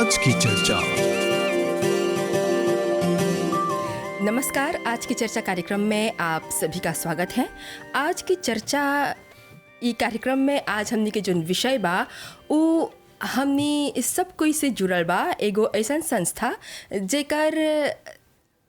आज की चर्चा। नमस्कार, आज की चर्चा कार्यक्रम में आप सभी का स्वागत है। आज की चर्चा ई कार्यक्रम में आज हमनी के जोन विषय बा उ हमनी सब कोई से जुड़ल बा एगो ऐसन संस्था जेकर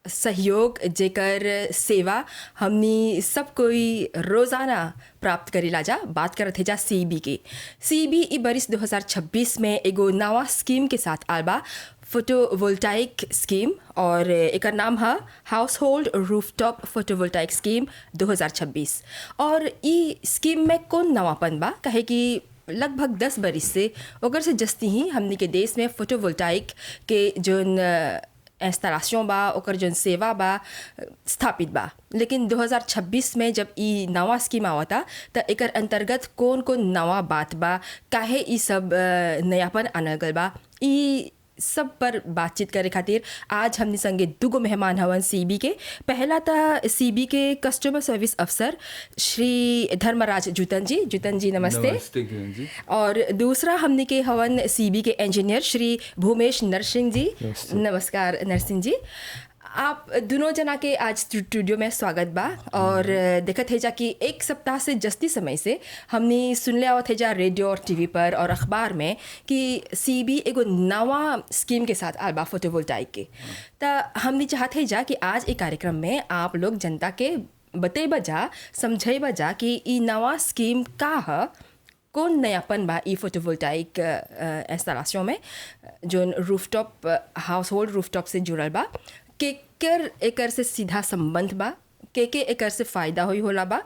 सहयोग, जेकर सेवा हमनी सब कोई रोज़ाना प्राप्त करेला जा। बात करत है जा सीबी के। सीबी ई बरिस 2026 में एगो नवा स्कीम के साथ आल बा, फोटोवोल्टाइक स्कीम, और एकर नाम है house hold rooftop photovoltaic scheme 2026। और ई स्कीम में कौन नवापन बा कहे कि लगभग 10 बरिस से ओकर से जस्ती ही हमनी के देश में फोटोवोल्टाइक के जोन इंस्टॉलेशन बा, ओकर जोन सेवा बा स्थापित बा। लेकिन 2026 में जब ई नवा स्कीम आवता त एकर अंतर्गत कौन कौन नवा बात बा, काहे ई सब नयापन आनल गल बा, ई सब पर बातचीत करे खातिर आज हमनी संगे दुगो मेहमान हवन सीबी के। पहला था सीबी के कस्टमर सर्विस अफसर श्री धर्मराज जूतन जी नमस्ते। नमस्ते किरण जी। और दूसरा हमनी के हवन सीबी के इंजीनियर श्री भूमेश नरसिंह जी। नमस्कार नरसिंह जी, आप दोनों जना के आज स्टूडियो में स्वागत बा। और देखत है जा कि एक सप्ताह से जस्ती समय से हमने सुनले आवत है जा रेडियो और टीवी पर और अखबार में कि सीबी एगो नवा स्कीम के साथ आल बा फोटोवोल्टाइक के। त हमने चाहत है जा कि आज एक कार्यक्रम में आप लोग जनता के बतेबा जा, समझेबा जा कि ई नवा स्कीम का है, कौन नयापन बा ई फोटोवोल्टाइक इंस्टॉलेशन में जो रूफटॉप हाउस होल्ड रूफटॉप से जुड़ल बा, केकर एकर से सीधा संबंध बा, के एकर से फ़ायदा होई होला बा।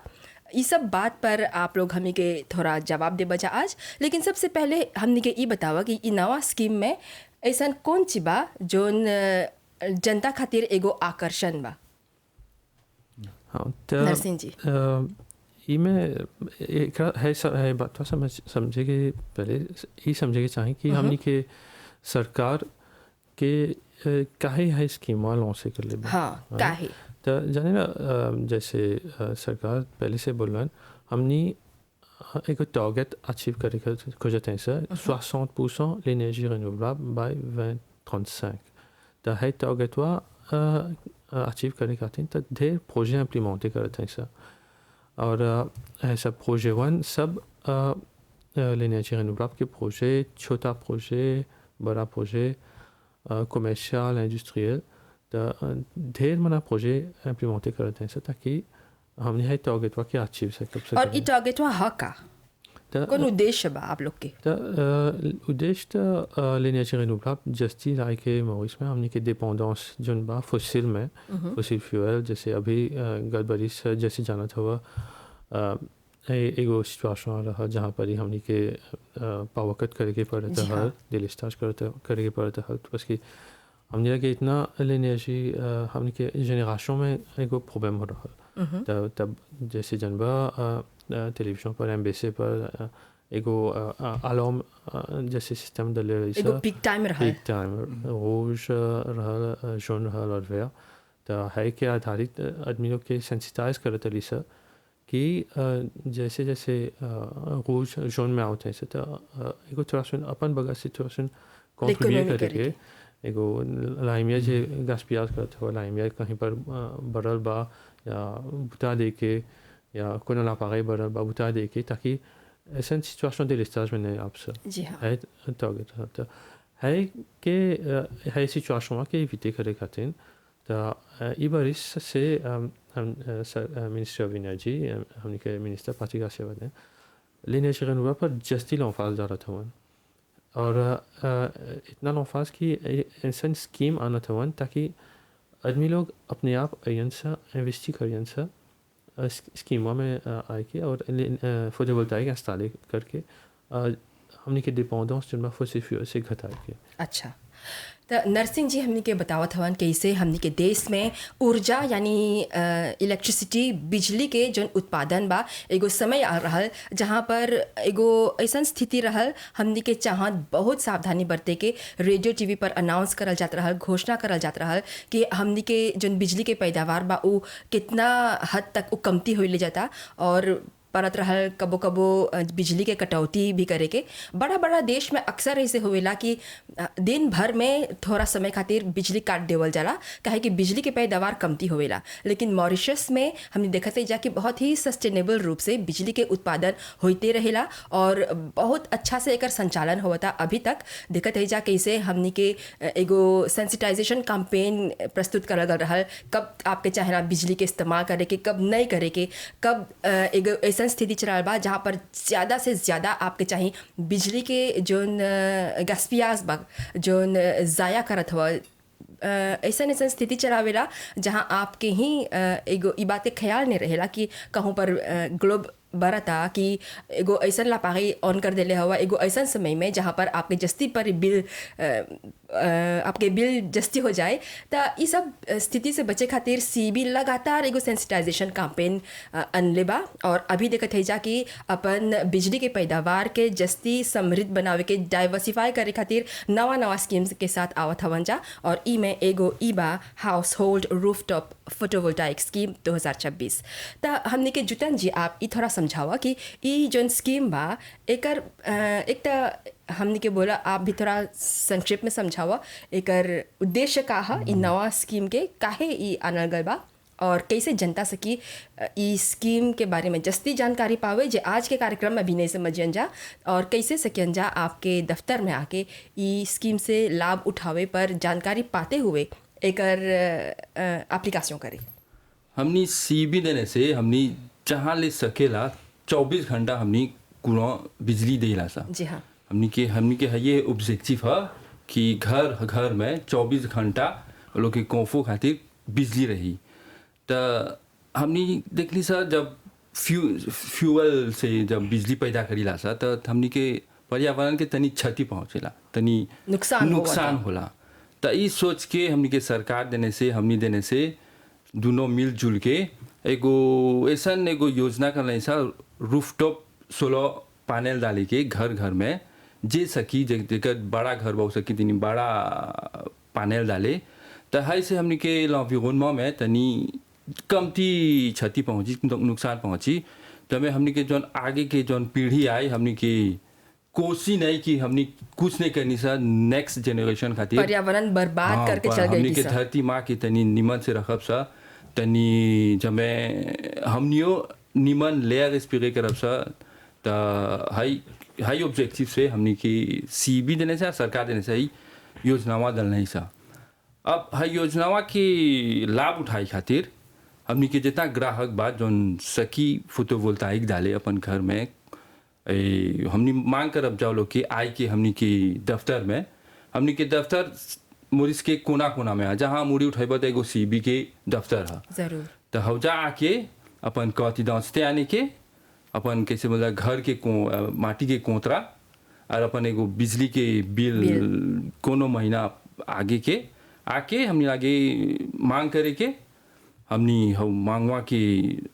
ये सब बात पर आप लोग हमी के थोड़ा जवाब दे बजा आज। लेकिन सबसे पहले हमनी के ई बतावा कि ई नवा स्कीम में ऐसा कौन ची बा जोन जनता खातिर एगो आकर्षण बा। हाँ, नरसिंह जी। में एक है बात समझे के पहले ये समझे के चाहें कि हमनी के सरकार के काहे है स्कीम लॉन्च कर ले। हाँ, काहे तो जाने ना, जैसे सरकार पहले से बोल रहा हमनी एक टारगेट अचीव करे खोजते हैं सर 60% l'énergie renouvelable by 2035। तो है टारगेट वा अचीव करे खातिर तो ढेर प्रोजेक्ट इम्प्लीमेंट करते हैं सर। और ऐसा प्रोजेक्ट वन सब l'énergie renouvelable के प्रोजेक्ट, छोटा प्रोजेक्ट, बड़ा प्रोजेक्ट, कमर्शियल, इंडस्ट्रियल, तो ढेर मना प्रोजेक्ट इम्प्लीमेंट करते हैं ताकि हमने है टारगेट के अचीव से कब से। और ई टारगेट हा का कौन उद्देश्य बा आप लोग के? तो उद्देश्य तो l'énergie renouvelable जस्ती लाए के मॉरिस में हमने के डिपेंडेंस जोन बा फॉसिल में, फॉसिल फ्यूल, जैसे अभी गड़बड़ी से जैसे जाना था वह एगो सिचुएशन रहा जहाँ पर ही हमने के पावर कट करके पड़ता है, डिलिस्टार्ज करे के पड़ता है। तो बस कि हमने लगे इतना l'énergie हमने के जनरेशन में एगो प्रॉब्लम हो रहा है। तब जैसे जनबा टेलीविजन पर एमबीसी पर एगो अलार्म जैसे सिस्टम डले रही एगो पीक टाइम रोज रहा, जॉन रहा और वेयर। तो है के आधारित आदमी लोग के सेंसिटाइज करते रही सर कि जैसे जैसे रोज जोन में आते हैं तो एगो थोड़ा सुन अपन बगा सिचुएशन कॉन्ट्रीब्यूट करके एगो लाइमिया जे गैस पियाज करते हो, लाइमिया कहीं पर बरल बा या बुता दे के या कोनो लापागे बरल बा बुता दे के, ताकि ऐसा सिचुएशन दे लिस्टाज में नहीं आपसे है टारगेट तो है के है सिचुएशन के इविटे करे खातिर। तो इबारिस से मिनिस्ट्री ऑफ एनर्जी हमने के मिनिस्टर पार्टी का सेवा दें l'énergie renouvelable पर जस्ती लॉन्फाज जा रहा था और इतना लॉन्फाज की इंसान स्कीम आना था ताकि आदमी लोग अपने आप अयंसा इन्वेस्ट करें स्कीमों में आए के और फोटोवोल्टाइक इंस्टॉल करके हमने के डिपेंडेंस जिनमें फॉसिल फ्यूल से घटाए के। अच्छा, तो नरसिंह जी हमने के बतावत हवन कैसे हमने के देश में ऊर्जा यानी इलेक्ट्रिसिटी बिजली के जो उत्पादन बा एगो समय आ रहा जहाँ पर एगो ऐसा स्थिति रहल हमने के चाहत बहुत सावधानी बरते के रेडियो टीवी पर अनाउंस करल जात रहल, घोषणा करल जात रहल कि हमने के जो बिजली के पैदावार बा वो कितना हद तक वो कमती हो ले जाता और परत रहल, कबो कबो बिजली के कटौती भी करे के। बड़ा बड़ा देश में अक्सर ऐसे होवेला कि दिन भर में थोड़ा समय खातिर बिजली काट देवल जाला, काहे कि बिजली के पैदावार कमती होवेला। लेकिन मॉरिशस में हमने देखते जा कि बहुत ही सस्टेनेबल रूप से बिजली के उत्पादन होते रहेला और बहुत अच्छा से एकर संचालन होता। अभी तक देखते जा कैसे हमनी के एगो सेंसिटाइजेशन कैंपेन प्रस्तुत करल गल रहल, कब आपके चाहेला बिजली के इस्तेमाल करे के, कब नहीं करे के, कब एगो ऐसा स्थिति चल बा जहाँ पर ज़्यादा से ज़्यादा आपके चाहिए बिजली के जोन गैस्पियाज बा जोन ज़ाया करत हुआ। ऐसा स्थिति चलावेला जहाँ आपके ही एगो ई बात के ख्याल नहीं रहेला कि कहूँ पर ग्लोब बरता कि एगो ऐसा लापागी ऑन कर देले हवा एगो ऐसा समय में जहाँ पर आपके जस्ती पर बिल आपके बिल जस्ती हो जाए। तो ये सब स्थिति से बचे खातिर सीबी लगातार एगो सेंसिटाइजेशन कैंपेन अनले बा और अभी देखत है जा कि अपन बिजली के पैदावार के जस्ती समृद्ध बनावे के डाइवर्सिफाई करे खातिर नवा नवा स्कीम्स के साथ आवत हवन जा। और ई में एगो ई बा house hold rooftop photovoltaic scheme 2026। तो हमने के जुतन जी आप ई थोड़ा समझावा कि ई जोन स्कीम बा एकर एक तो हमने के बोला आप भी थोड़ा संक्षेप में समझावा एकर उद्देश्य का है, इ नवा स्कीम के काहे ई आनल गल बा और कैसे जनता सकी ई स्कीम के बारे में जस्ती जानकारी पावे जे आज के कार्यक्रम में भी नहीं समझियन जा और कैसे सकियन जा आपके दफ्तर में आके ई स्कीम से लाभ उठावे पर जानकारी पाते हुए एकर एप्लीकेशन करे। हमनी सीबी देने से हमनी जहाँ ले सकेला 24 घंटा हमनी कुआं बिजली देला सा। जी हाँ, हमनी के है ये ऑब्जेक्टिव है कि घर घर में 24 घंटा लोग के कोफो खातिर बिजली रही। तो हमनी देखली सा जब फ्यूअल से जब बिजली पैदा करीला सा तो हमनी के पर्यावरण के तनी क्षति पहुँचेला, तनी नुकसान होला। तो ई सोच के हमनी के सरकार देने से हमनी देने से दोनों मिलजुल के एगो ऐसा एगो योजना करना सा रूफटॉप सोलर पैनल डाले के घर घर में जे सकी जेकर बड़ा घर बहु सकी तनी बड़ा पैनल डाले। तो हाई से हमनी के लॉन्विरोनमा में तनी कमती क्षति पहुँची, नुकसान पहुँची। तो में हमनी के जौन आगे के जौन पीढ़ी आई हमनी के कोशिश नहीं कि हमनी कुछ नहीं करनी सा नेक्स्ट जनरेशन खातिर पर्यावरण बर्बाद करके चल गई हमनी के धरती माँ की तनी निमन से रखब सा, तनी जमे हमनियो निमन लेयर स्प्रे करब सा। तो हाई ऑब्जेक्टिव से हमनी की सीबी देने से सरकार देने से ही योजनावा डलने सा। अब हाई योजनावा की लाभ उठाई खातिर हमनी के जितना ग्राहक बा जोन सकी फोटोवोल्टाइक डाले अपन घर में हमनी मांग करब जाओ लोग के आई के हमनी के दफ्तर में, हमनी के दफ्तर मोरिस के कोना कोना में जहाँ मुड़ी उठेब तो एगो सीबी के दफ्तर है जरूर। तो हौजा आके अपन कथी दाँचते आने के अपन कैसे बोला घर के माटी के कोतरा और अपन एगो बिजली के बिल कोनो महीना आगे के आके हमनी आगे मांग करे के हमनी हम मांगवा के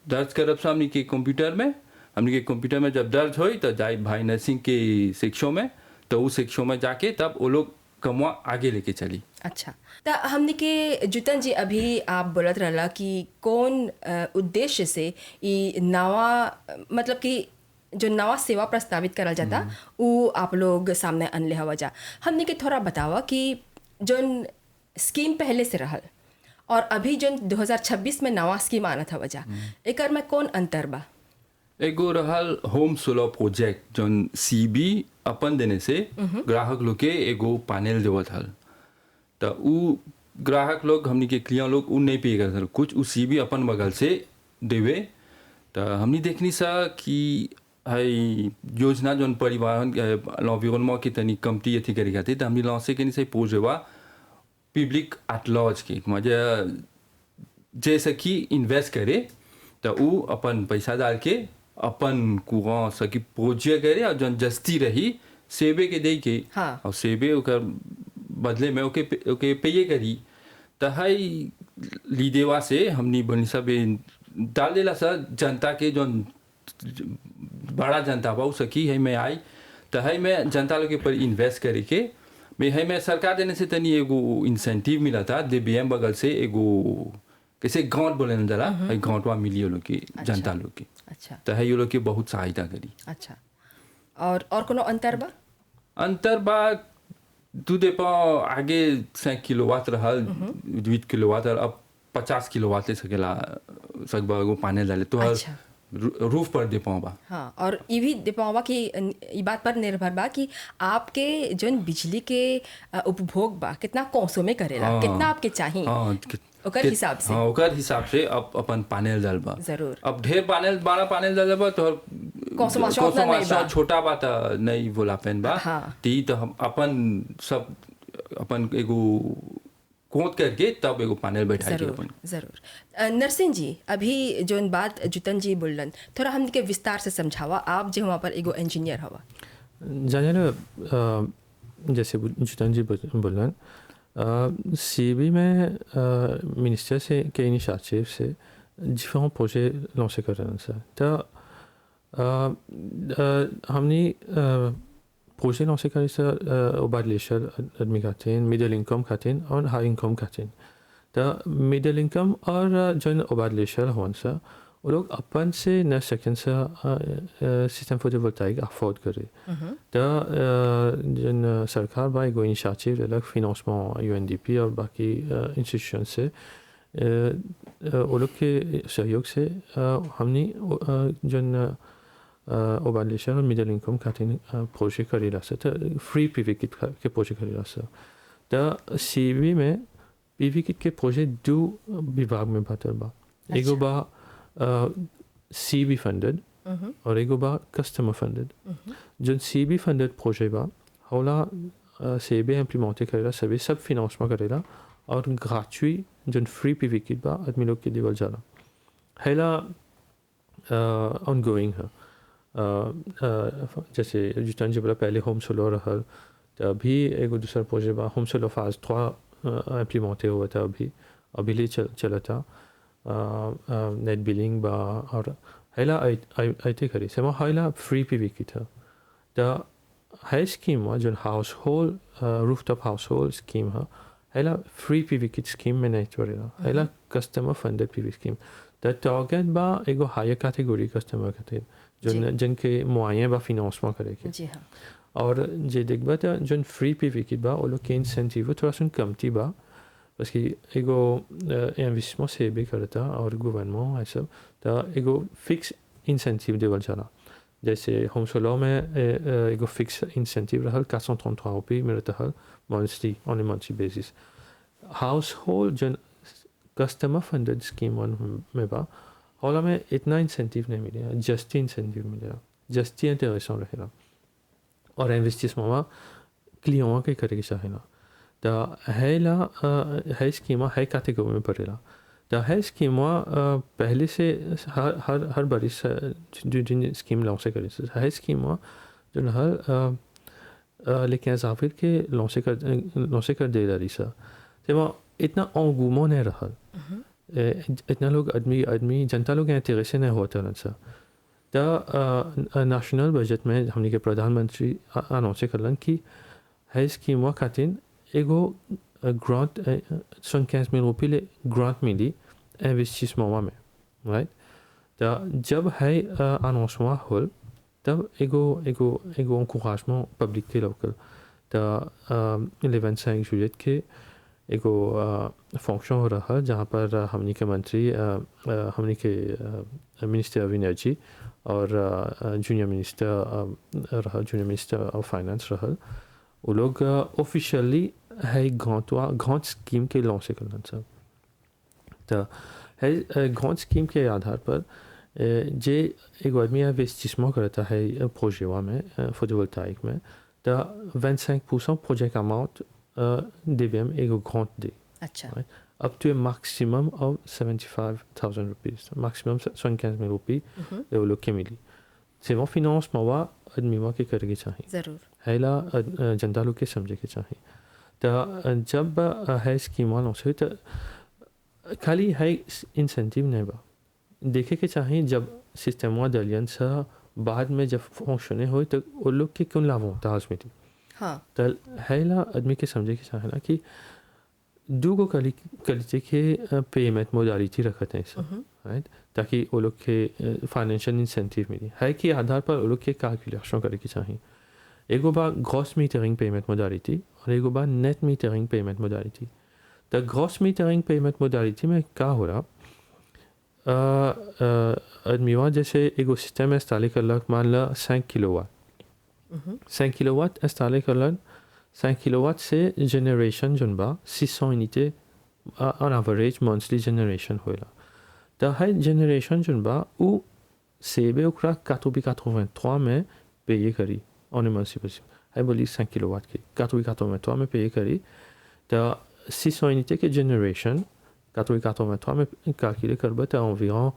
दर्ज करब सा हमनी के कंप्यूटर में। हमनी के कंप्यूटर में जब दर्ज होई तो जाए भाई नर्सिंग के सेक्शन में, तो उस सेक्शन में जाके तब वो लोग कमवा आगे लेके चली। अच्छा, तो हमने के जुतन जी अभी आप बोलत रहला कि कौन उद्देश्य से ये नवा मतलब कि जो नवा सेवा प्रस्तावित करल जाता वो आप लोग सामने अनले हवा जा। हमने के थोड़ा बतावा कि जोन स्कीम पहले से रहल और अभी जो 2026 में नवा स्कीम आना था वजह एकर में कौन अंतर बा? एगो रहल होम सोलर प्रोजेक्ट जोन सीबी अपन देने से ग्राहक लोग के एगो पैनल देवत हल। तो उ ग्राहक लोग हमनी के क्लियर लोग उ नहीं पे करत हल, कुछ उ सीबी अपन बगल से देवे। तो हमनी देखनी सा कि हई योजना जोन परिवहन लॉन्विरोनमा के तनी कमती अथी करे खातिर तो हमनी लॉन्चे के नहीं पोजेवा पब्लिक एट लार्ज के मजा जैसे कि इन्वेस्ट करे तो उ अपन पैसा डाल के अपन कुआं सकी पोजिया करे और जन जस्ती रही सेबे के दे के हाँ। और सेबे ओकर बदले में ओके पेये करी। तो हई लीदेवा से हमनी बनी सब डाल देला सा जनता के जौन बड़ा जनता बा सकी है में आई। तो है में जनता लोग के पर इन्वेस्ट करे के है में सरकार देने से तनी एगो इंसेंटिव मिला था DBM बगल से एगो कैसे गांठ बोले जरा गांठवा मिली लोग की जनता लोग की। अच्छा तो है ये लोग के बहुत सहायता करी। अच्छा और कोनो अंतर बा? अंतर बा तू दे पा आगे 5 किलोवाट रहल 8 किलोवाट और अब 50 किलोवाट ले सकेला सकबा एगो पैनल डाले तो हर अच्छा रूफ पर दे पाऊँ बा। हाँ, और ये भी दिपावा कि ई बात पर निर्भर बा कि आपके जोन बिजली के उपभोग बा कितना कंसोमे करेला, हाँ। कितना आपके चाहिए हाँ ओकर हिसाब से। हाँ ओकर हिसाब से अब अपन पैनल डालबा। जरूर। अब ढेर पैनल बड़ा पैनल डालबा तो कंसोमेशन उतना नहीं बा। छोटा बा तो नहीं बोला पेन बा। हाँ। ती तो हम अपन सब अपन एगो कोट करके तब एगो पैनल बैठा के जरूर अपन। जरूर। नरसिंह जी, अभी जोन बात जुतन जी बोलन थोड़ा हमके विस्तार से समझावा, आप जो वहाँ पर एगो इंजीनियर हवा। जाने जैसे जुतन जी बोलन सीबी में मिनिस्टर से के इनिशिएटिव से différents projets lancés कर रहे हैं सर। तो हमने प्रोजेक्ट लॉन्च करे सर ओबाद लेशर आदमी खाते हैं, मिडिल इनकम खाते हैं और हाई इनकम खाते हैं। तो मिडिल इनकम और जो ओबाद लेशर हों सर वो लोग अपन से न सेकेंड से सिस्टम फोटोवोल्टाइक अफोर्ड करे। तो जन सरकार बा एगो इनिशिएटिव अलग फिनेंसमेंट यूएनडीपी और बाकी इंस्टीट्यूशन से वो लोग के सहयोग से हमने जन ओबाद लेशर और मिडिल इनकम खातिर प्रोजेक्ट करेला सर। तो फ्री पीवी किट के प्रोजेक्ट करेला सर। तो सीबी में पीवी किट के प्रोजेक्ट दो विभाग में बांटल बा। एगो बा सीबी फंडेड और एगो बा कस्टमर फंडेड। जो सीबी फंडेड प्रोजेक्ट बा होला सीबी इम्प्लीमेंट करेला, सभी सब फिनेंसमेंट करेला और ग्रेचुइट जो फ्री पीवी किट बा आदमी लोग के देवल जाला। हैला ऑनगोइंग है। जैसे जुतन जी बोला पहले होम सोलर रहल, तो अभी एगो दूसरा प्रोजेक्ट बा होम सोलर फाज 3 इम्प्लीमेंट हुआ था, अभी ले चला था नेट बिलिंग बा और हैला आईते करी से हैला फ्री पीवी की था। तो है स्कीम जो house hold rooftop house hold scheme है हैला फ्री पीवी की स्कीम में नहीं चलेगा, हैला कस्टमर फंडेड पीवी स्कीम। तो टारगेट बा एगो हायर कैटेगरी कस्टमर खातिर जिनके मुआयन बा फिनेंसमेंट करे के। जी हाँ। और जे देखबा तो जो फ्री पीवी की बा वो लोग के इंसेंटिव थोड़ा सा कमती बा, बस कि एगो इन्वेस्टमेंट से भी करता और गवर्नमेंट है सब। तो एगो फिक्स इंसेंटिव देवल जाला। जैसे होम सोलर में एगो फिक्स इंसेंटिव रहल 433 रुपये मिलता है monthly on A monthly basis. House hold जो कस्टमर फंडेड स्कीम में बा होला में इतना इंसेंटिव नहीं मिलेगा, जस्टी इंसेंटिव मिलेगा, जस्टी इंटरेस्ट रहेगा और इन्वेस्टमेंट में क्लियों के करे के चाहेला। तो हैला है स्कीमा है कैटेगरी में पड़ेला। तो है स्कीमा पहले से हर बारी जिन स्कीम लॉन्च करे है स्कीमा जो हर लेकिन जाफिर के लॉन्च कर दे रही सा। तो इतना अंगूमो नहीं रहा, इतना लोग आदमी जनता लोग इंटरेस्ट नहीं होता ना सा। तो नेशनल बजट में हमने के प्रधानमंत्री अनाउंस करलन कि है स्कीमा खातिर एगो ग्रांट 75,000 रुपये ले ग्रांट मिली इन्वेस्टमेंट में, राइट। तो जब है अनाउंसमेंट होल तब एगो एनकरेजमेंट पब्लिक के लोकल। तो 11 जुलाई के एगो फंक्शन हो रहा जहाँ पर हमने के मंत्री हमने के मिनिस्टर ऑफ एनर्जी और जूनियर मिनिस्टर ऑफ फाइनेंस रहा। वो लोग ऑफिशियली है ग्रांट स्कीम के लॉन्च करना सर। तो है ग्रांट स्कीम के आधार पर जे एगो आदमी इन्वेस्टमेंट करता है प्रोजेक्ट में फोटोवोल्टाइक में, तो 25% प्रोजेक्ट अमाउंट DBM एगो ग्रांट दे। अच्छा। Up to a maximum of 75,000 rupees, maximum 75,000 रुपये वो लोग के मिली। से वो फिनेंस मवा आदमी वहाँ के करके चाहिए, जरूर हैला जनता लोग के समझे के चाहिए। तो जब है स्कीम लॉन्च हुई तो खाली है इंसेंटिव नहीं बा, देखे के चाहिए जब सिस्टम दलियन से बाद में जब फंक्शन हो तो वो लोग के कौन लाभ होता है मिली। हाँ। तो हैला आदमी के समझे के चाहिए ना कि दो को क्वालिटी के पेमेंट मोडालिटी रखते हैं सर, राइट, ताकि वो लोग के फाइनेंशियल इंसेंटिव मिले है कि आधार पर वो लोग के कैलकुलेशन करे के चाहिए। एगो बा ग्रॉस मीटरिंग पेमेंट मोडालिटी और एगो बा नेट मीटरिंग पेमेंट मोडालिटी। द ग्रॉस मीटरिंग पेमेंट मोडालिटी में क्या हो रहा, आदमी जैसे एगो सिस्टम इंस्टॉल कर मान ला 5 किलोवाट, 5 किलोवाट इंस्टॉल कर 5 किलोवाट से जनरेशन जोन बा 600 यूनिटे ऑन एवरेज मंथली जनरेशन होला। तो है जनरेशन जोन बा उ सेबे ओकरा 483 में पे करी ऑन मंथली है बोली 5 किलोवाट के 483 में पे करी। तो 600 यूनिटे के जनरेशन 483 में कैलकुलेट करबा तो environ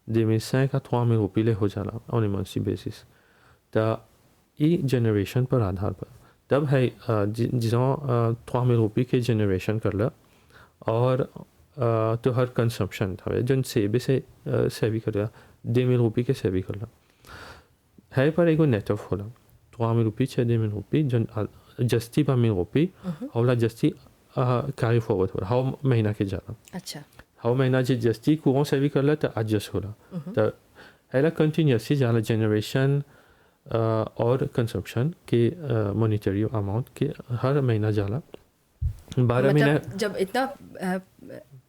2500 à 3000 रुपये ले हो जाला ऑन मंथली बेसिस। तो ये जनरेशन पर आधार पर तब है जिसों 3000 रुपये के जनरेशन कर ला और तो हर कंजम्पशन था जन सेबे से सेवी कर ला 2000 रुपये के सेवी कर ला है पर एगो नेट ऑफ होला 3000 रुपये 2000 रुपये जन जस्ती 1000 रुपये होला जस्ती कैरी फॉरवर्ड होला हाउ महीना के जाला। अच्छा हाउ महीना जे जस्ती कुओं सेवी कर ला तो एडजस्ट होला तो हैला कंटिन्यूसली जाला जनरेशन और कंजम्पशन के मॉनिटरी अमाउंट के हर महीना जाला 12 महीना। जब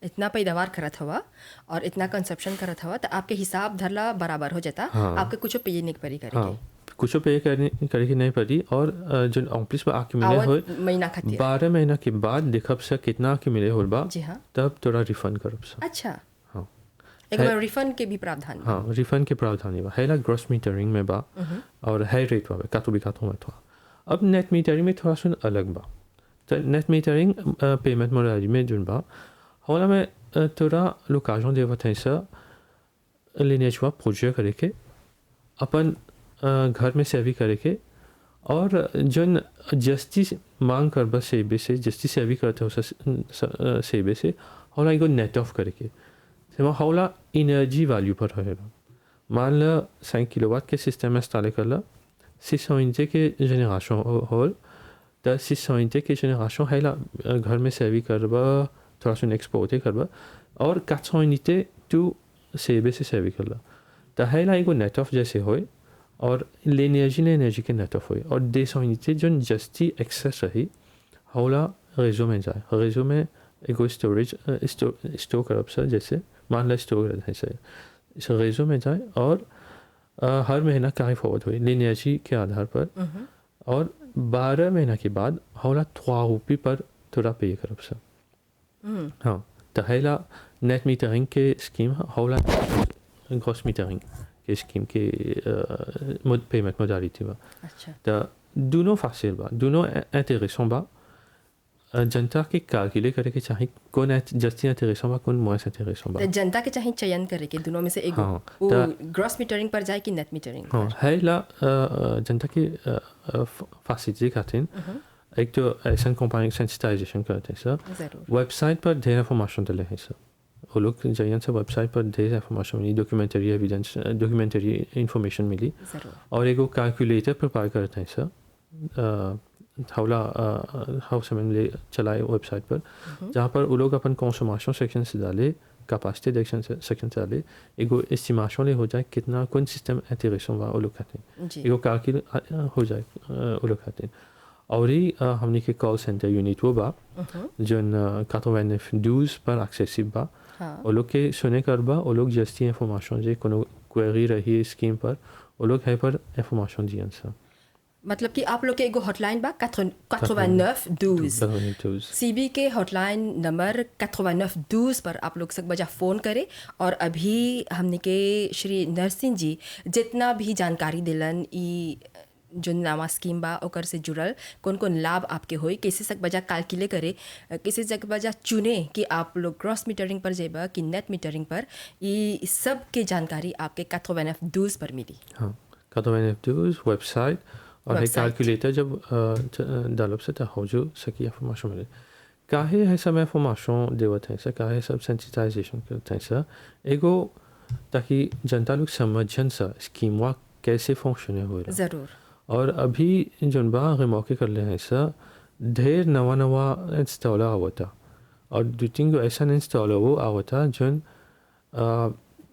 इतना पैदावार करत हवा और इतना कंजप्शन करत हवा तो आपके हिसाब धरला बराबर हो जाता। हाँ। आपके कुछ पे नहीं पड़ी करेगी। हाँ। कुछ पे करके नहीं पड़ी और जो ऑफिस में आके मिले हो महीना खातिर 12 महीना के बाद देखब से कितना के मिले हो बा। जी हाँ। तब थोड़ा रिफंड करब से। अच्छा एक बार रिफंड के भी प्रावधान। हाँ रिफंड के प्रावधान बा है ग्रॉस मीटरिंग में बा और है रेट बा कातो में था। अब नेट मीटरिंग में थोड़ा सा अलग बा। तो नेट मीटरिंग पेमेंट मोडालिटी में जो बा होला में थोड़ा लोकाजों देवत है सर लेने जुआ प्रोजेक्ट करे के अपन घर में सेवी करे के और जन जस्ती मांग कर बस सेबे से जस्ती सेवी करते हो सेबे से होला एगो नेट ऑफ करे के हौला एनर्जी वैल्यू पर रहेगा। मान ला 5 किलोवाट के सिस्टम में इंस्टॉल कर ला 600 यूनिट के जनरेशन होल तो 600 यूनिट के जनरेशन है ला घर में सेवी करबा थोड़ा सा एक्सपोर्ट करबा और 400 यूनिट टू सेबे से सेवी कर ला तो है ला एगो नेट ऑफ जैसे होए और एनर्जी के नेट ऑफ होए और 200 यूनिट जो जस्ती एक्सेस रही हौला रेजो में जाए। रेजो में एगो स्टोरेज स्टोर करब सर जैसे मान ला स्टोर है सर रेजो में जाए और हर महीना कैरी फॉरवर्ड हुई एनर्जी के आधार पर और 12 महीना के बाद हौला 3 रुपये पर थोड़ा पे करब सर। हाँ तो हैला नेट मीटरिंग के स्कीम हौला ग्रॉस मीटरिंग के स्कीम के पेमेंट मोडालिटी बा। अच्छा तो दोनों फासिल बा दोनों इंटरेस्टिंग बा जनता के कैलकुलेट करे के चाहिए कौन जस्ती इंटरेस्टिंग बा कौन मोस्ट इंटरेस्टिंग बा। जनता के चाहिए चयन करे के दोनों में से एक वो ग्रॉस मीटरिंग पर जाए कि नेट मीटरिंग। हाँ है ला जनता के फैसिलिटी खातिर एक तो ऐसा कंपनी सेंसिटाइजेशन करते हैं सर वेबसाइट पर ढेर इंफॉर्मेशन डले हैं सर वो लोग जाइए से वेबसाइट पर ढेर इंफॉर्मेशन मिली डॉक्यूमेंट्री एविडेंस डॉक्यूमेंट्री इंफॉर्मेशन मिली और एक कैलकुलेटर प्रिपेयर करते हैं सर हौला हाउस में चलाए वेबसाइट पर जहाँ पर वो लोग अपन कंसोमेशन सेक्शन से डाले कैपेसिटी सेक्शन से डाले एगो एस्टिमेशन ले हो जाए कितना कौन सिस्टम इंटरेस्टिंग बा वो लोग कहते हैं एगो कैलकुलेट हो जाए वो लोग कहते हैं और ही हमने के कॉल सेंटर यूनिट वो बा जन 8912 पर एक्सेसिव बा। वो लोग के सुने कर बा वो लोग जस्ती इंफॉर्मेशन जे कोनो क्वेरी रही स्कीम पर वो लोग है पर इंफॉर्मेशन दियन सर। मतलब कि आप लोग के एगो हॉटलाइन बा 8912 सीबी के हॉटलाइन नंबर 8912 पर आप लोग सब बजा फ़ोन करे और अभी हमने के श्री नरसिंह जी जितना भी जानकारी दिलन ई जो नवा स्कीम बा ओकर से जुड़ल कौन कौन लाभ आपके होई कैसे सक बजा कैलकुलेट करे कैसे सक बजा चुने कि आप लोग ग्रॉस मीटरिंग पर जेबा कि नेट मीटरिंग पर ये सब के जानकारी आपके 8912 पर मिली। हाँ 8912 वेबसाइट और है कैलकुलेटर जब डेवलप से हो जो सकी इंफॉर्मेशन मिले काहे है सब इंफॉर्मेशन देवत है सर काहे सब सेंसिटाइजेशन करते हैं सर एगो ताकि जनता लोग समझन सर स्कीम वा कैसे फंक्शन हो रहा ज़रूर और अभी जो बा मौके कर ले हैं सर ढेर नवा इंस्टॉलर हुआ था और 2-3 गो ऐसा इंस्टॉल हो आवता जन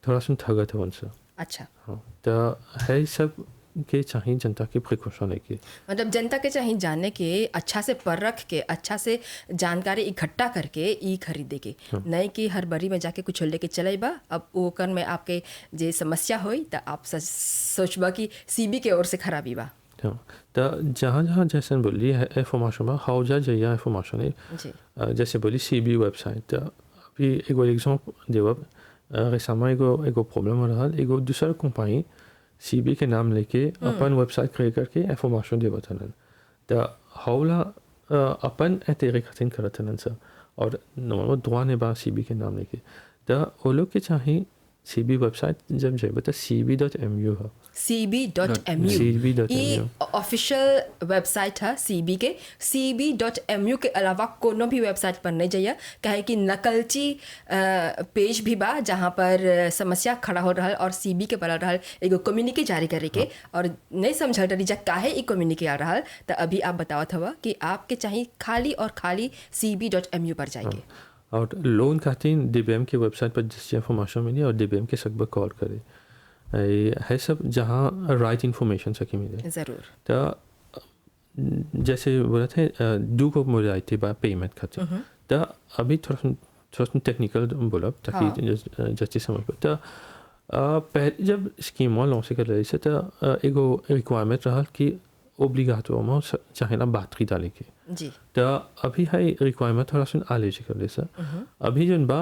थोड़ा सा ठगत हो उनसे। अच्छा, हाँ, तो है सब के चाहिए जनता की प्रिकॉशन लेके। मतलब जनता के चाहिए जानने के अच्छा से परख के अच्छा से जानकारी इकट्ठा करके ई खरीदे के, नहीं कि हर बरी में जाके कुछ लेके चले बा। अब ओकर में आपके जे समस्या होई तो आप सोचबा कि सीबी के ओर से खराबी बा। हाँ, तो जहाँ जहाँ जैसे बोली है इंफॉर्मेशन में हाउजा जइया इंफॉर्मेशन है जी जैसे बोली सीबी वेबसाइट। तो अभी एगो एग्जाम्पल देवब रेसामा एगो प्रॉब्लम हो रहा एगो दूसरा कंपनी सीबी के नाम लेके अपन वेबसाइट क्रिएट करके इंफॉर्मेशन देवत हन। तो हाउला अपन एतेरे खातिर करत हन सर और नॉर्मल दुआ ने बा सीबी के नाम लेके। तो वो लोग के चाहिए सीबी वेबसाइट जब जाए तो cb.mu है cb.mu cb.mu ये ऑफिशियल वेबसाइट है सीबी के। cb.mu के अलावा कोनो भी वेबसाइट पर नहीं जाइए, कहे कि नकलची पेज भी बा जहाँ पर समस्या खड़ा हो रहा और सीबी के पड़ा रहा एगो कम्युनिके जारी करे के और नहीं समझल रही जा काहे ई कम्युनिके आ रहा। तो अभी आप बतावत हवा कि आपके चाहिए खाली और खाली cb.mu पर जाएंगे। और लोन खातिर डीबीएम की वेबसाइट पर जिस इंफॉर्मेशन मिली और डीबीएम के सकबर कॉल करे है सब जहाँ राइट इन्फॉर्मेशन सकी मिले। ज़रूर। तो जैसे बोला थे दो को मुझे आई थी बात पेमेंट खातिर। तो अभी थोड़ा सा टेक्निकल बोला ताकि जस्टिस समझ पाए। तो पहले जब स्कीम लॉन्च कर रही से तो एगो रिक्वायरमेंट रहा कि ओब्लिगाटो में चाहे ना बातरी डाले के जी। तो अभी है रिक्वायरमेंट थोड़ा सा आलेजी कर ले सर। अभी जन बा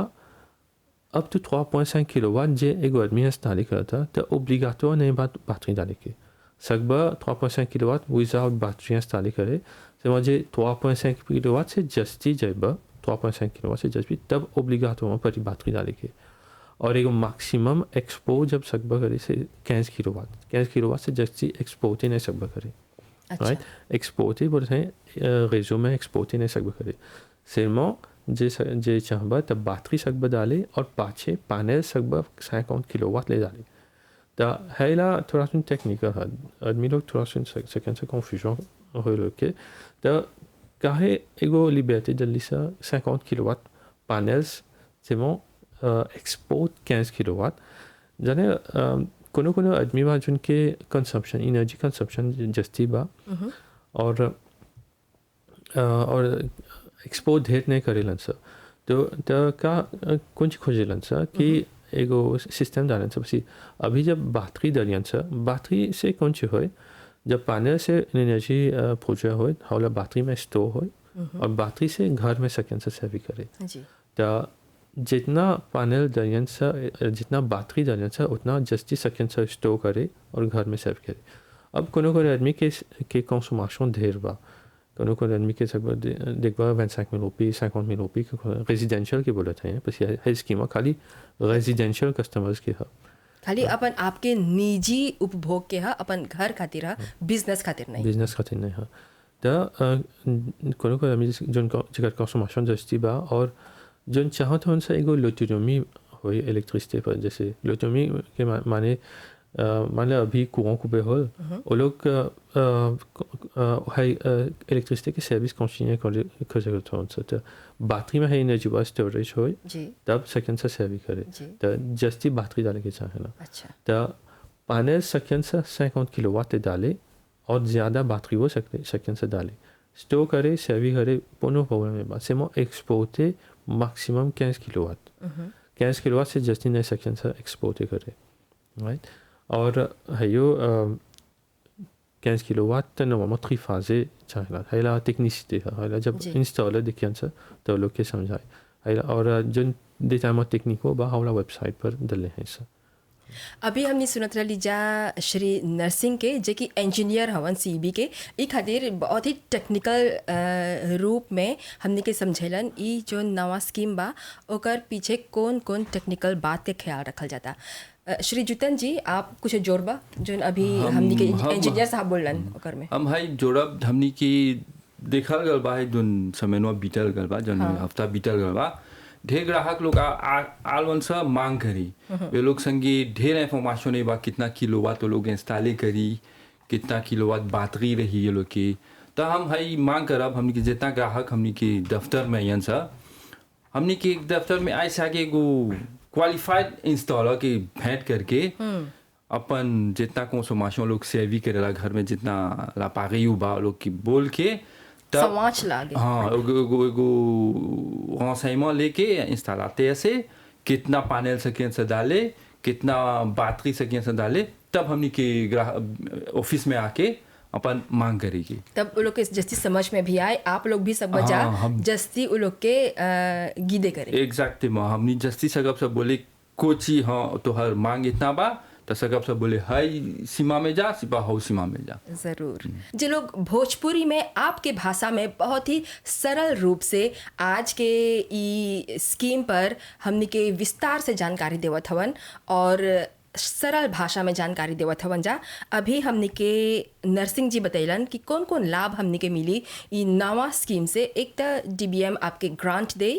अब तो 3.5 किलोवाट जे एगो आदमी इंस्टॉल करता तो ओब्लिगाटो नहीं बात बातरी डाले के सकबा 3.5 किलोवाट विदाउट बैटरी इंस्टॉल करे तो मुझे 3.5 किलोवाट से जस्ती जाएगा 3.5 किलोवाट से जस्ती तब ओब्लिगाटो में परी बैटरी डाले के और एगो मैक्सिमम एक्सपो जब सकबा करे से 15 किलोवाट से जस्ती एक्सपोर्ट ही नहीं सकबा करे। अच्छा। राइट एक्सपोर्ट ही बोलते हैं रेजो में एक्सपोर्ट ही नहीं सकबा करे सिर्मा जे चाहबा तब बैटरी सकबा डाले और पाछे पैनल सकबा 50 किलोवाट ले डाले। तो है ला थोड़ा सा टेक्निकल है आदमी लोग थोड़ा सा सेकेंड से कन्फ्यूजन हो लोग के। तो काहे एगो लिबर्टी जल्दी सा 50 किलोवाट पैनल्स से वो एक्सपोर्ट 15 किलोवाट जाने कोनो आदमी बा जिनके कंजम्पशन एनर्जी कंजम्पशन जस्ती बा और एक्सपोर्ट ढेर नहीं करेलन सर। तो का कुछ खोजेलन सर कि एगो सिस्टम डालन सर बस अभी जब बैटरी डालियन सर बैटरी से कौन सी हो जब पैनल से एनर्जी प्रोड्यूस हो हौला बैटरी में स्टोर हो और बैटरी से घर में सेकेंड से सेव करे। तो जितना पैनल डालियन सर जितना बैटरी डालियन सर उतना जस्ती सेकेंड से स्टोर करे और घर में सेव करे। अब कोनो आदमी के कंसोमेशन ढेर बा कोनो आदमी के सब देखबा 25,000 रुपये 50,000 रुपये रेजिडेंशियल के बोलते हैं बस है स्कीम खाली रेजिडेंशियल कस्टमर्स के है खाली अपन आपके निजी उपभोग के है अपन घर खातिर है बिजनेस खातिर नहीं है। तो कोनो आदमी जोन जगह कंसोमेशन जस्ती बा और जोन चाहत हो उनसे एगो लोटोनोमी हो इलेक्ट्रिसिटी पर जैसे लोटोनोमी के माने मान लो अभी कुआं कुबे हो वो लोग है इलेक्ट्रिसिटी की सर्विस कंटिन्यू कर सकते हैं। तो बैटरी में है एनर्जी बा स्टोरेज हो तब सेकेंड से सर्विस करे तो जस्ती बैटरी डाले के चाहे ना। अच्छा। तो पैनल सेकेंड से 50 किलोवाट डाले और ज़्यादा बैटरी वो सेकेंड से डाले स्टोर करे सर्विस करे कोनो प्रॉब्लम है बात से मो एक्सपोर्ट मैक्सिमम 15 किलोवाट से जस्ती नहीं सेकेंड से एक्सपोर्ट करे राइट। और है यो 15 किलोवाट नॉर्मल त्रिफाजे चाहिए है टेक्निसिटी है जब इंस्टॉलर देखिए सर तो लोग के समझाए है और जो डेटा में टेक्निक हो बा हमारा वेबसाइट पर डले हैं सर। अभी हमने सुनत रही जा श्री नरसिंह के जे कि इंजीनियर हवन सीबी के ई खातिर बहुत ही टेक्निकल रूप में हमने के समझेलन ई जो नवा स्कीम बा ओकर पीछे कौन कौन टेक्निकल बात के ख्याल रखल जाता। श्री जुतन जी आप कुछ जोड़बा जो अभी हमने के इंजीनियर साहब बोलन ओकर में हम हाई जोड़ब हमने की देखल गल बा जोन समय बीतल गल बा जोन हफ्ता बीतल गल बा ढेर ग्राहक लोग आलवन से मांग करी वे लोग संगे ढेर इंफॉर्मेशन है बा कितना किलोवाट तो लोग इंस्टॉल करी कितना किलोवाट बैटरी रही ये लोग की। तो हम हाई मांग करब हमने के जितना ग्राहक हमने के दफ्तर में यन सा हमने के एक दफ्तर में ऐसा के एगो क्वालिफाइड इंस्टॉलर के भेंट करके अपन जितना कंसोमेशन लोग सेवी करेला घर में जितना लापागी बा लोग की बोल के समाज लागे हाँ एगो renseignement लेके इंस्टॉलाते से कितना पैनल सकें से डाले कितना बैटरी सकें से डाले तब हमने के ऑफिस में आके अपन मांग करेगी तब वो लोग के जस्ती समझ में भी आए आप लोग भी सब बजा जस्ती वो लोग के गीदे करे एग्जैक्टली हमने जस्ती सकब सब बोले कोची हाँ तो हर मांग इतना बा तो सकब सब बोले हाई सीमा में जा सिपा हाउ सीमा में जा ज़रूर जो लोग भोजपुरी में आपके भाषा में बहुत ही सरल रूप से आज के ई स्कीम पर हमने के विस्तार से जानकारी देवत हवन और सरल भाषा में जानकारी देवत हवन जा अभी हमने के नरसिंह जी बतैलन कि कौन कौन लाभ हमने के मिली ई नवा स्कीम से। एक तो डीबीएम आपके ग्रांट दे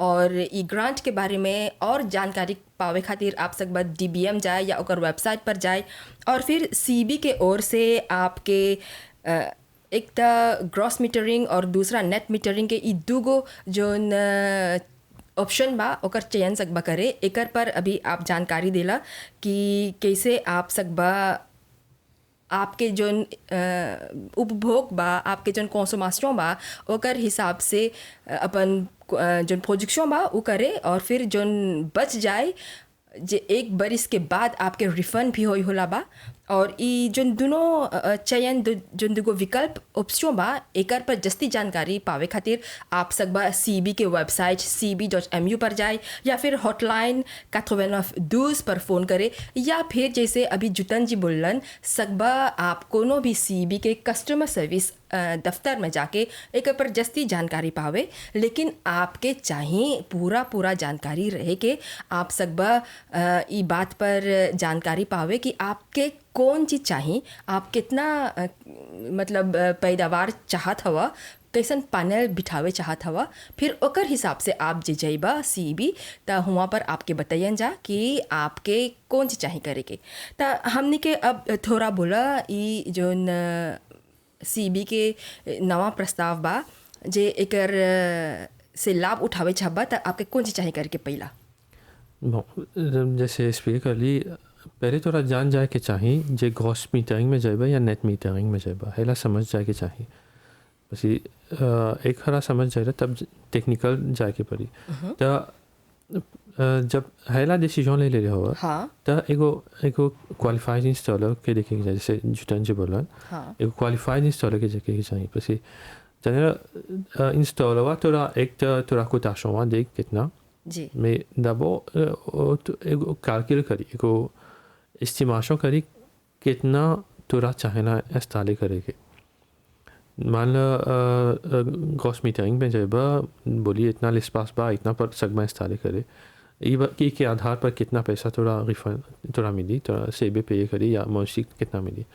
और ई ग्रांट के बारे में और जानकारी पावे खातिर आप सब बात डीबीएम जाए या ओकर वेबसाइट पर जाए और फिर सीबी के ओर से आपके एक तो ग्रॉस मीटरिंग और दूसरा नेट मीटरिंग के ई दूगो जोन ऑप्शन बा ओकर चयन सकबा करे एकर पर अभी आप जानकारी देला कि कैसे आप सकबा आपके जोन उपभोग बा आपके जोन कंसोमेशन बा ओकर हिसाब से अपन जोन प्रोजेक्शन बा वो करे और फिर जोन बच जाए जे एक बरिस के बाद आपके रिफंड भी होई होला बा और ई जोन दोनों चयन जोन दुगो विकल्प ऑप्शन बा एकर पर जस्ती जानकारी पावे खातिर आप सकबा सीबी के वेबसाइट cb.mu पर जाए या फिर हॉटलाइन 8912 पर फ़ोन करे या फिर जैसे अभी जुतन जी बोलन सकबा आप कोनो भी सीबी के कस्टमर सर्विस दफ्तर में जाके एक पर जस्ती जानकारी पावे लेकिन आपके चाहिए पूरा जानकारी रहे के आप सकबा ई बात पर जानकारी पावे कि आपके कौन चीज़ चाहिए आप कितना मतलब पैदावार चाहत हवा कैसन पैनल बिठावे चाहत हवा फिर ओकर हिसाब से आप जे जाइबा सीबी त हुआ पर आपके बताइए जा कि आपके कौन चीज़ चाहिए करे के त हमने के अब थोड़ा बोला ई जोन सीबी के नवा प्रस्ताव बा जे एकर से लाभ उठावे चाहबा त आपके कौन चीज़ चाहिए करके पहला जैसे स्पीक कर ली पहले थोड़ा जान जाए के चाहिए जे ग्रॉस मीटरिंग में जाएगा या नेट मीटरिंग में जाएगा हेला समझ जाए के चाहिए बस एक हरा समझ जाएगा तब टेक्निकल जाए के पड़ी तो जब हेला डिसीजन ले रहे हो हाँ तो एगो क्वालिफाइड इंस्टॉलर के देखेंगे जैसे जुटन जी बोला हाँ एगो क्वालिफाइड इंस्टॉलर के देखे चाहिए बस जाने इंस्टॉलर हुआ थोड़ा एक थोड़ा कोताशों हुआ देख कितना जी मैं दबो एगो कैलकुलेट करी एगो एस्टिमेशन करी कितना तोरा चाहेना इस्तेमाल करेंगे मान लो ग्रॉस मीटरिंग में जब बोली इतना लिस्पास बा इतना पर सगमा इस्तेमाल करे ई के आधार पर कितना पैसा थोड़ा रिफंड थोड़ा मिली थोड़ा सेबे पे करी या मौसी कितना मिली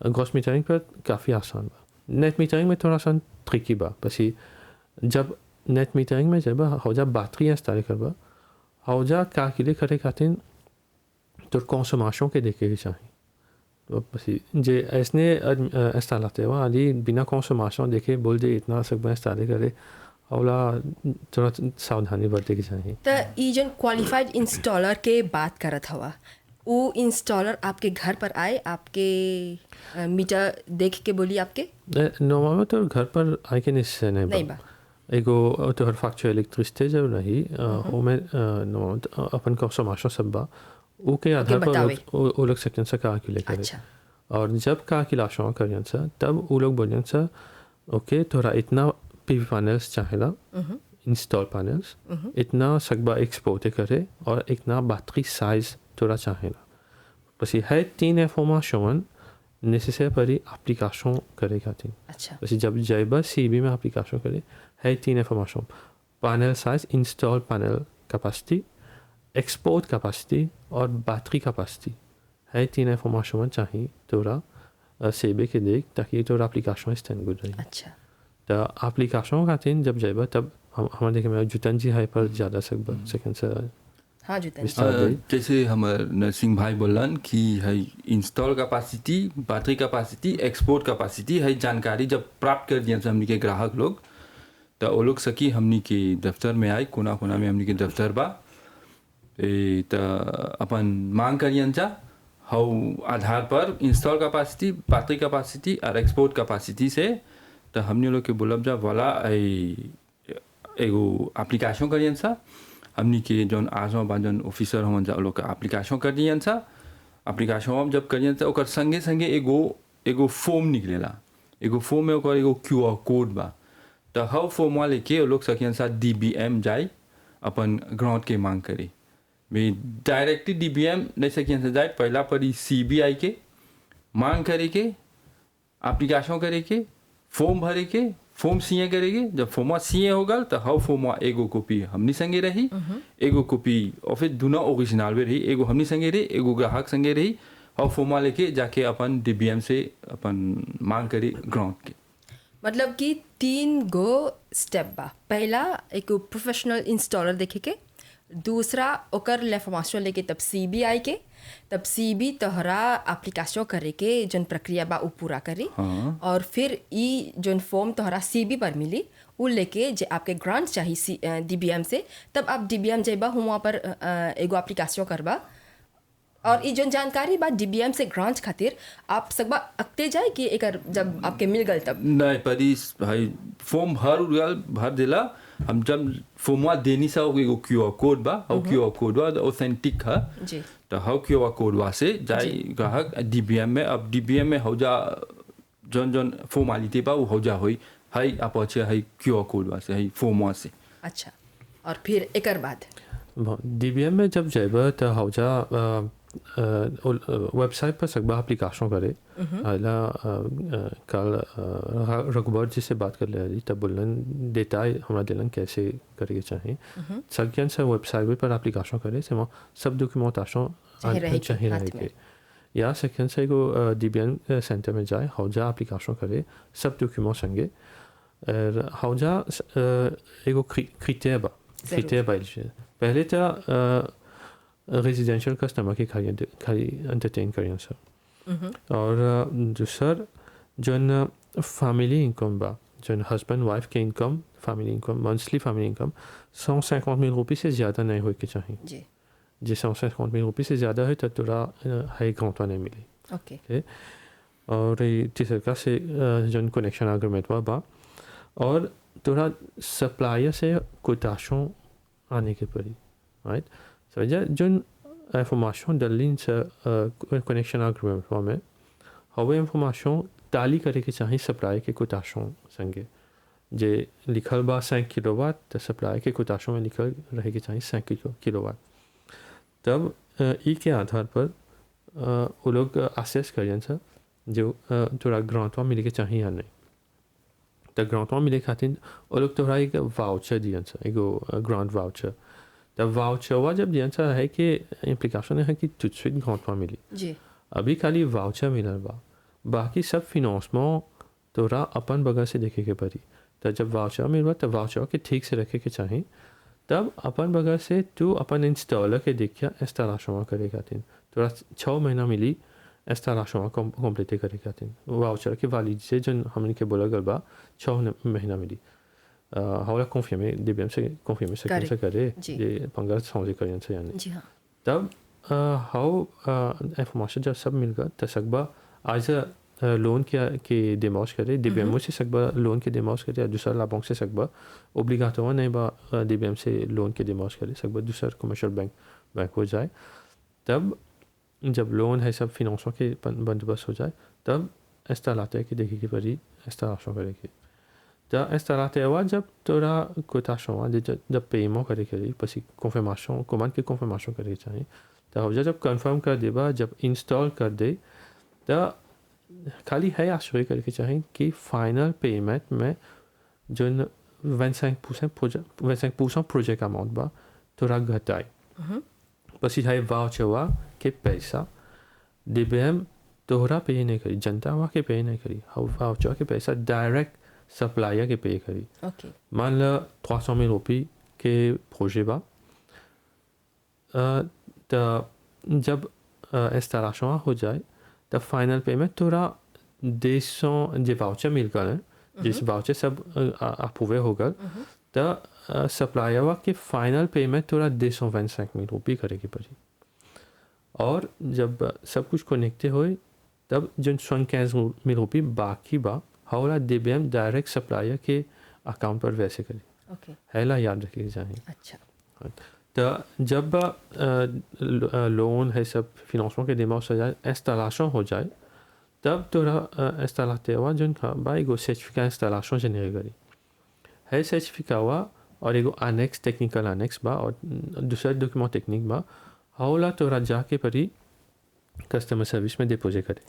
ग्रॉस मीटरिंग पर काफ़ी आसान बा नेट मीटरिंग में थोड़ा सा ट्रिकी बा बस जब नेट मीटरिंग में जब हौजा बैटरी इस्तेमाल करबा हौजा कैलकुलेट करे खातिर तो कंसोमेशन के देखे के चाहिए तो बस जे ऐसने इस्तेमाल हुआ अली बिना कंसोमेशन देखे बोल दे इतना सब इस्तेमाल करे हौला थोड़ा सावधानी बरते के चाहिए तो ई जोन क्वालिफाइड इंस्टॉलर के बात करत हवा वो इंस्टॉलर आपके घर पर आए आपके मीटर देख के बोली आपके नॉर्मल तो घर पर आए के निश्चय नहीं बा एगो तो हर फैक्चर इलेक्ट्रिसिटी जब रही वो में अपन कंसोमेशन सब बा वो के आधार पर वो लोग सेक्शन से कैलकुलेट करे अच्छा और जब कैलकुलेशन करें सर तब वो लोग बोलें सर ओके थोड़ा इतना पीवी पैनल्स चाहेला इंस्टॉल पैनल्स इतना सकबा एक्सपोर्ट करे और इतना बैटरी साइज थोड़ा चाहेला बस ये है 3 इंफॉर्मेशन नेसेसरी परी एप्लीकेशन करे खातिर अच्छा बस जब जाइबा सीबी में एप्लीकेशन करे है 3 information panel size install panel capacity export capacity और बैटरी कैपेसिटी है 3 इंफॉर्मेशन चाहिए थोड़ा सेबे के देख ताकि थोड़ा एप्लीकेशन स्टैंड गुड रही अच्छा तो एप्लीकेशन खातिर जब जाइबा तब हमारे देखे में जुतन जी है पर ज़्यादा सेकंड से हाँ जुतन जैसे हमारे नरसिंह भाई बोलन कि है install capacity battery capacity export capacity है जानकारी जब प्राप्त कर दिया हमने के ग्राहक लोग तो वो लोग सकी हमनी के दफ्तर में आई, कोना कोना में हमनी के दफ्तर बा। तो अपन मांग करियन जा हाउ आधार पर इंस्टॉल कैपेसिटी, बैटरी कैपेसिटी और एक्सपोर्ट कैपेसिटी से। तो हमने लोग के बोलब जा वाला एगो एप्लीकेशन करियन सा। हमनी के जौन आजो बा जौन ऑफिसर हमन जा लोग का एप्लीकेशन कर दियन सा। एप्लीकेशन हम जब करियन सा ओकर संगे संगे एगो फॉर्म निकलेला। एगो फॉर्म में ओकर एगो क्यूआर कोड बा। तो हाउ फॉर्म लेके वो लोग सकियन सा डीबीएम जाए अपन ग्रांट के मांग करे। मैं डायरेक्टली डीबीएम नहीं सकियन से जाए, पहला पर सीबीआई के मांग करे के, एप्लीकेशन करे के, फॉर्म भरे के, फॉर्म सीए करेंगे। जब फॉर्मा सीए होगा तो हाउ फॉर्मा एगो कॉपी हमनी संगे रही, एगो कॉपी और फिर दोनों ओरिजिनल भी रही, एगो हमनी संगे रही, एगो ग्राहक संगे रही। हाउ फॉर्मा लेके जाके अपन डीबीएम से अपन मांग करी ग्रांट के। मतलब कि 3 गो स्टेप बा। पहला एक प्रोफेशनल इंस्टॉलर देखे के, दूसरा ओकर लेफॉर्मेशन लेके तब सीबी आई के, तब सीबी तोहरा एप्लीकेशन करे के जन प्रक्रिया बा उ पूरा करी। हाँ। और फिर ई जन फॉर्म तोहरा सीबी पर मिली उ लेके जे आपके ग्रांट चाहिए डीबीएम से, तब आप डीबीएम जेबा वहाँ पर एगो एप्लीकेशन करबा। और ये जन जानकारी बा डीबीएम से ग्रांट खातिर आप सकबा अक्ते जाए कि एकर जब आपके मिल गल तब नहीं परी भाई फॉर्म भर देला। हम जब फॉर्मा देनी सा एगो क्यूआर कोड बा, और क्यूआर कोड बा ऑथेंटिक है जी। तो हाउ क्यूआर कोड वा से जाए ग्राहक डीबीएम में। अब डीबीएम में हो जा जौन जौन फॉर्मालिटी बा वो हो जा होई हाई आप अच्छे हाई क्यूआर कोड वा से हाई फॉर्मा से। अच्छा, और फिर एकर बाद डीबीएम में जब जाइबा तो हो जा वेबसाइट पर सकबा एप्लीकेशन करे। आला कल रघुबर जी से बात कर ले तब बोलन देता है हमारा दिलन कैसे करे चाहिए। सकियन से वेबसाइट पर एप्लीकेशन करे से सब डॉक्यूमेंटेशन चाहिए रहेगी। या सेकेंड से को डीबीएम सेंटर में जाए हौजा एप्लीकेशन करे सब डॉक्यूमेंट संगे। और हौजा एगो क्रिटेरिया बा पहले तो रेजिडेंशियल कस्टमर के खाली एंटरटेन करें सर। और दूसर जन फैमिली इनकम बा, जन हस्बैंड वाइफ के income family income monthly family income 150,000 रुपये से ज़्यादा नहीं हो के चाहिए जी। जी 150,000 रुपये से ज़्यादा है तो थोड़ा हाई ग्रांट नहीं मिली। ओके। और तीसरा का से जन कनेक्शन एग्रीमेंट बा और थोड़ा सप्लायर से कोटेशन आने के पड़ी राइट। समझा जन इंफॉर्मेशन डलिन से कनेक्शन एग्रीमेंट में हवे इंफॉर्मेशन ताली करे के चाहिए सप्लाई के कोटेशन संगे। जे लिखल बा 5 किलोवाट तो सप्लाई के कोटेशन में लिखल रहे के चाहिए 5 किलोवाट। तब ई के आधार पर वो लोग असेस करें सर जो थोड़ा ग्रांटवा मिले के चाहिए या नहीं। तो ग्रांटवा मिले खातिर वो लोग थोड़ा एक वाउचर दियन सर, एगो ग्रांट वाउचर। तब वाउचरवा जब दियन सर है कि इम्प्लीकेशन है कि तुझसे ग्रांटवा मिली जी। अभी खाली वाउचर मिलल बा, बाकी सब फिनांसमेंट तोरा अपन बगल से देखे के पड़ी। तो जब वाउचर मिलवा तब वाउचर के ठीक से रखे के चाहिए। तब अपन बगल से तू अपन इंस्टॉलर के देखिया इंस्टॉलेशन करे खातिर तोरा 6 महीना मिली इंस्टॉलेशन कंप्लीट करे खातिर। वाउचर के वाली से जन हमने के बोला गल बा 6 महीना मिली। हमारा कॉन्फर्मे डीबीएम से कॉन्फर्मे से करे ये पंगा समझ करें से यानी जी हाँ। तब हाउ इंफॉर्मेशन जब सब मिल गया तो सकबा आज लोन के डिमांड करे डीबीएम से सकबा लोन के डिमांड करे या दूसरा लाभों से सकबा ओब्लिगाटोरी नहीं बा डीबीएम से लोन के डिमांड करे सकबा दूसरा कमर्शियल बैंक हो जाए। तब जब लोन है सब फिनांसों के बंदोबस्त हो जाए तब इंस्टॉलाते की देखी की पड़ी इंस्टॉलेशन करेगी। तो इंस्टॉलाते हुआ जब तोरा कोटेशन जब पेमेंट करे के लिए पसी कन्फर्मेशन कमांड के कन्फर्मेशन करे चाहिए। तो जब कंफर्म कर देबा जब इंस्टॉल कर दे तो खाली है आश्चर्य करके चाहिए कि फाइनल पेमेंट में जो 25% प्रोजेक्ट अमाउंट बा थोड़ा घटाए पसी है वाउचर के पैसा डीबीएम तोहरा पे नहीं करी, जनता हुआ के पे नहीं करी, वाउचर के पैसा डायरेक्ट सप्लायर के पे करी। ओके। मान लो 300,000 रुपये के प्रोजेक्ट बा तो जब इंस्टॉलेशन हो जाए तब फाइनल पेमेंट तोरा 150 जो वाउचर मिल कर जिस वाउचर सब अप्रूवे होगा तो सप्लायर के फाइनल पेमेंट तोरा 225,000 रुपये करेगी पड़ी। और जब सब कुछ कनेक्टे हो तब जो 75,000 रुपये बाकी बा हौला देबेम डायरेक्ट सप्लायर के अकाउंट पर वैसे करी। ओके, हैला याद रखिए चाहिए। अच्छा, तो जब लोन है सब फिनांसमेंट के दिमाग से जाए इंस्टॉलेशन हो जाए तब तोरा इंस्टॉलाते हुआ जो बा एगो सर्टिफिकेट इंस्टॉलेशन जनरेट करी है। सर्टिफिकेट हुआ और एगो अनेक्स टेक्निकल अनेक्स बा और दूसरा डॉक्यूमेंट टेक्निक बा हौला तोरा जाके पड़ी कस्टमर सर्विस में डिपोजिट करे,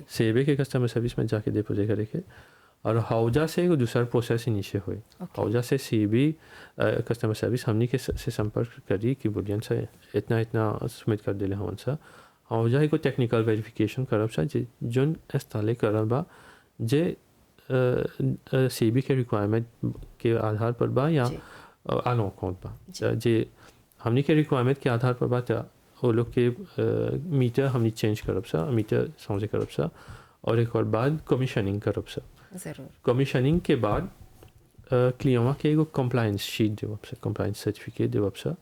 सेबे के कस्टमर सर्विस में जाके डिपोजिट करे के। और हौजा से एगो दूसरा प्रोसेस इनिशिएट हुई। हौजा से सीबी कस्टमर सर्विस हमनी के से संपर्क करी कि बोलियन से इतना सबमिट कर दिले हमन सा। हौजा एगो टेक्निकल वेरिफिकेशन करब सा जोन इंस्टॉल करल बा जे सीबी के रिक्वायरमेंट के आधार पर बा या आलो अकाउंट बा जे हमनी के रिक्वायरमेंट के आधार पर बा तो वो लोग के मीटर हमनी चेंज करब सा, मीटर समझे करब सा। और एक और बाद कमीशनिंग करब सा। ज़रूर। कमीशनिंग के बाद क्लियमा के एगो कंप्लायंस शीट देवब सा, कंप्लायंस सर्टिफिकेट देवब सा।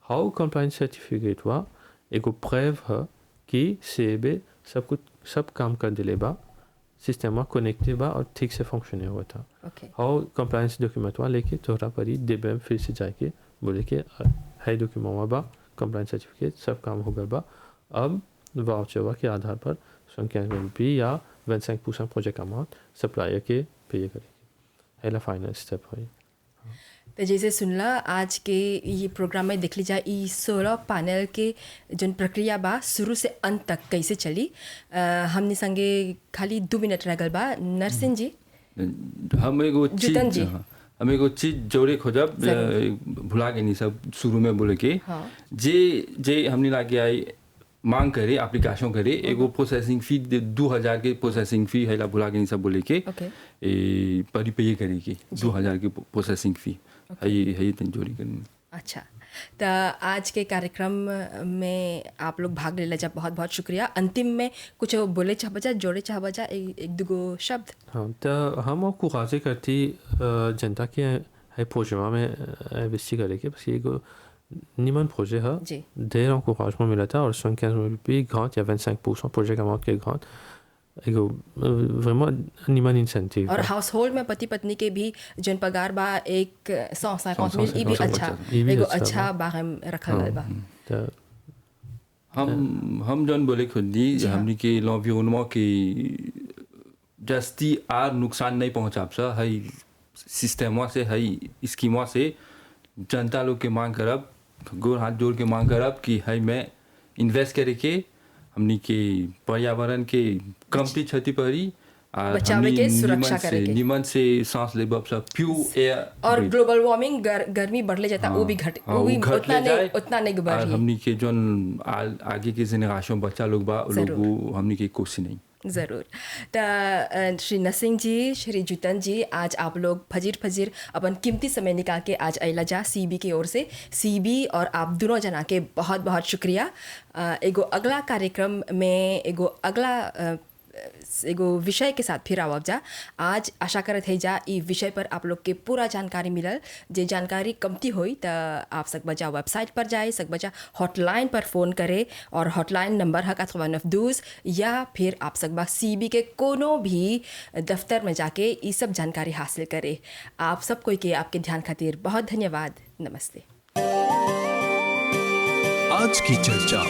हाउ कंप्लायंस सर्टिफिकेट हुआ एगो प्रूव है कि सेबे सब काम कर दिले बा, सिस्टम में कनेक्टेड बा और ठीक से फंक्शने हुआ था। हाउ कंप्लायंस डॉक्यूमेंट हुआ लेके तोहरा परी देबे फिर से जाके बोले कि है डॉक्यूमेंट बा, कंप्लायंस सर्टिफिकेट सब काम हो गया बा। अब वाउचर के आधार पर 75,000 रुपये या 25% प्रोजेक्ट अमाउंट सप्लायर के पे करेगी। है फाइनल स्टेप है। तो जैसे सुनला आज के ये प्रोग्राम में देख लीजिए ई सोलर पैनल के जन प्रक्रिया बा शुरू से अंत तक कैसे चली। हमने संगे खाली 2 मिनट रह गल बा। नरसिंह जी, हम एगो जुतन जी, हम एगो चीज जोड़े खोजब भुला के नहीं सब शुरू में बोले के जे हमने लागे आई मांग करे एप्लीकेशन करे एगो प्रोसेसिंग फी 2,000 के प्रोसेसिंग फी है भुला के नहीं सब बोले के परी पे करे की 2,000 की प्रोसेसिंग फी है जोड़ी करनी। अच्छा, तो आज के कार्यक्रम में आप लोग भाग ले जा, बहुत बहुत शुक्रिया। अंतिम में कुछ बोले चाह बजा, जोड़े चाह बजा एक दो शब्द। हाँ, तो हम आपको खासे करती जनता के है प्रोजेक्ट में इन्वेस्ट करे के बस एगो निमन प्रोजेक्ट है ढेर हमको खास में मिला था। और 75,000 रुपये ग्रांट या 25% प्रोजेक्ट अमाउंट के ग्रांट एगो vraiment निमन इंसेंटिव। और हाउस होल्ड में पति पत्नी के भी जन पगार बा 150,000 ये भी अच्छा एगो अच्छा बाहर रखल गल बा। हम जन बोले खुदी हमनी के l'environnement के जस्ती आर नुकसान नहीं पहुंचाब सा है सिस्टम से है स्कीम से जनता लोग के मांग करब गोर हाथ जोड़ के मांग करब कि है मैं इन्वेस्ट करे के हमनी के पर्यावरण के कमती क्षति पड़ी बचावे के सुरक्षा करे के निमन से सांस लेब सब प्योर एयर। और ग्लोबल वार्मिंग गर्मी बढ़ले जाता वो भी उतना नहीं बढ़ी। हमनी के जोन आगे के जेनरेशन बच्चा लोग बा लोग हमनी के कोशिश नहीं ज़रूर। तो श्री नरसिंह जी, श्री जुतन जी, आज आप लोग फजीर अपन कीमती समय निकाल के आज अला जा सीबी की ओर से सीबी और आप दोनों जना के बहुत बहुत शुक्रिया। एगो अगला कार्यक्रम में एगो विषय के साथ फिर आवब जा। आज आशा करत है जा ई विषय पर आप लोग के पूरा जानकारी मिलल। जे जानकारी कमती हुई तो आप सक बजा वेबसाइट पर जाए, सक बजा हॉटलाइन पर फ़ोन करे और हॉटलाइन नंबर है 8912 या फिर आप सक बा सीबी के कोनो भी दफ्तर में जाके ये सब जानकारी हासिल करे। आप सब कोई के आपके ध्यान खातिर बहुत धन्यवाद। नमस्ते। आज की चर्चा।